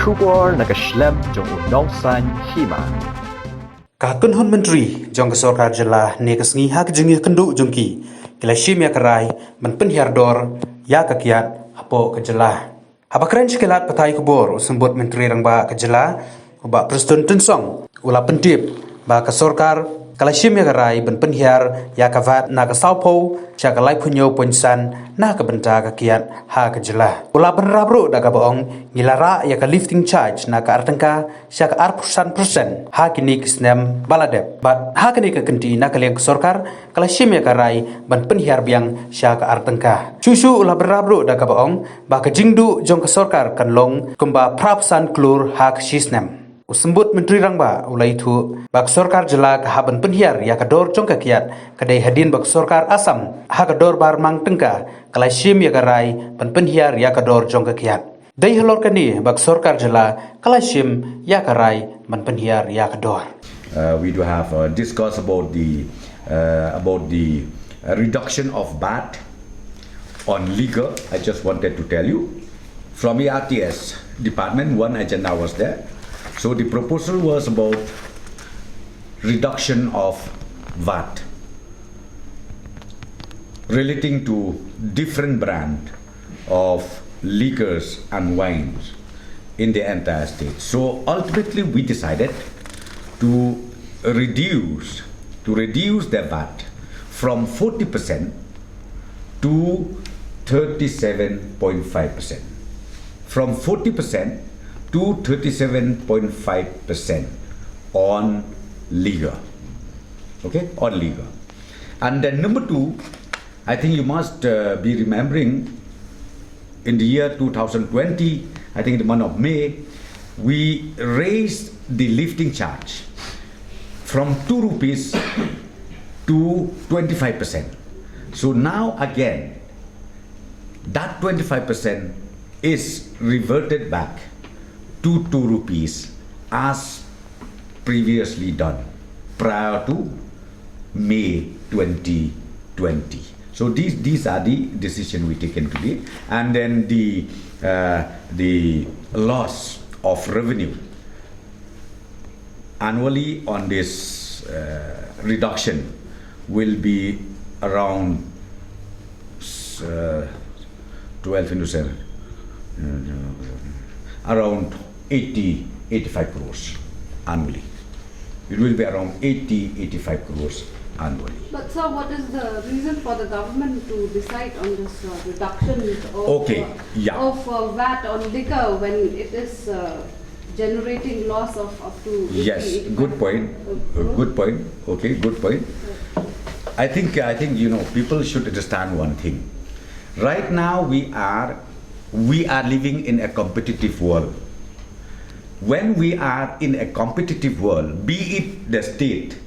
Kubor nakaslem jong unongsan Hima. Kakun Hun Menteri jong ke Sorkar Jylla nekas ngi hak jengi kendu jongki kelashim ya kerai men Pynhiar dor ya ke Kyiad hapo ke Jylla. Haba keren sekelat patai kubor sembut Menteri rang ba ke Jylla ba Preston Tensong ula pentip ba ke Sorkar kelashim ya kerai ben Pynhiar ya ke vat na ke Saupo cha ke lai punyo ponsan na ke benta ke Kyiad ha ke Jylla. Ula penrabru da ke boong ngilara ya ke lifting charge na ke artengka sya ke persen ha kini kisnem baladep but ha kini ke kenti na kaliang Sorkar kala shim ya karai ban Pynhiar biang sya ke artengka susu ulah berabru da ke boong ba ke jingdu jong ke Sorkar kan long kumba prapsan klur ha ke sisnem usembut Menteri rang ba ulai thu bak Sorkar Jylla ke haban Pynhiar ya ke dor jong ke Kyiad kedai hadin bak Sorkar Asam ha ke dor bar mang tengka kala shim ya karai ban Pynhiar ya ke dor jong ke Kyiad. Dai halor kani bak Sorkar Jylla kalashim ya karai man Pynhiar ya kador. We do have a discuss about the reduction of VAT on liquor. I just wanted to tell you from the RTS department one agenda was there. So the proposal was about reduction of VAT relating to different brand of liquors and wines in the entire state. So ultimately we decided to reduce the VAT from 40% to 37.5%. From 40% to 37.5% on liquor. Okay, on liquor. And then number two, I think you must be remembering in the year 2020, I think the month of May, we raised the lifting charge from 2 rupees to 25%. So now again, that 25% is reverted back to 2 rupees as previously done prior to May 2020. So these are the decision we taken today, and then the loss of revenue annually on this reduction will be around 12 into 7, around 85 crores annually. It will be around 85 crores annually. But sir, what is the reason for the government to decide on this reduction of, of VAT on liquor when it is generating loss of up to 80, yes, good point. Good point. Okay, good point. I think you know people should understand one thing. Right now we are living in a competitive world. When we are in a competitive world, be it the state,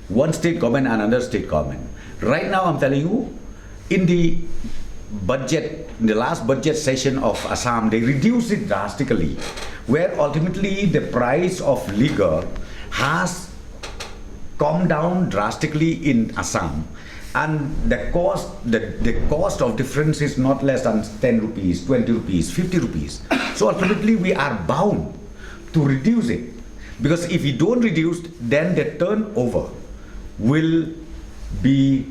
one state government and another state government. Right now I'm telling you, in the budget, in the last budget session of Assam, they reduced it drastically, where ultimately the price of liquor has come down drastically in Assam, and the cost of difference is not less than 10 rupees, 20 rupees, 50 rupees. So ultimately we are bound to reduce it, because if we don't reduce, then the turnover will be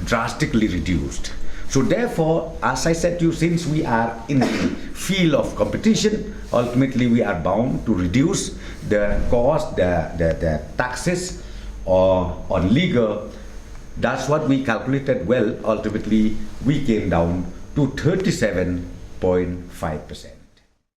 drastically reduced. So therefore, as I said to you, since we are in the field of competition, ultimately we are bound to reduce the cost, the taxes on liquor. That's what we calculated well. Ultimately, we came down to 37.5%.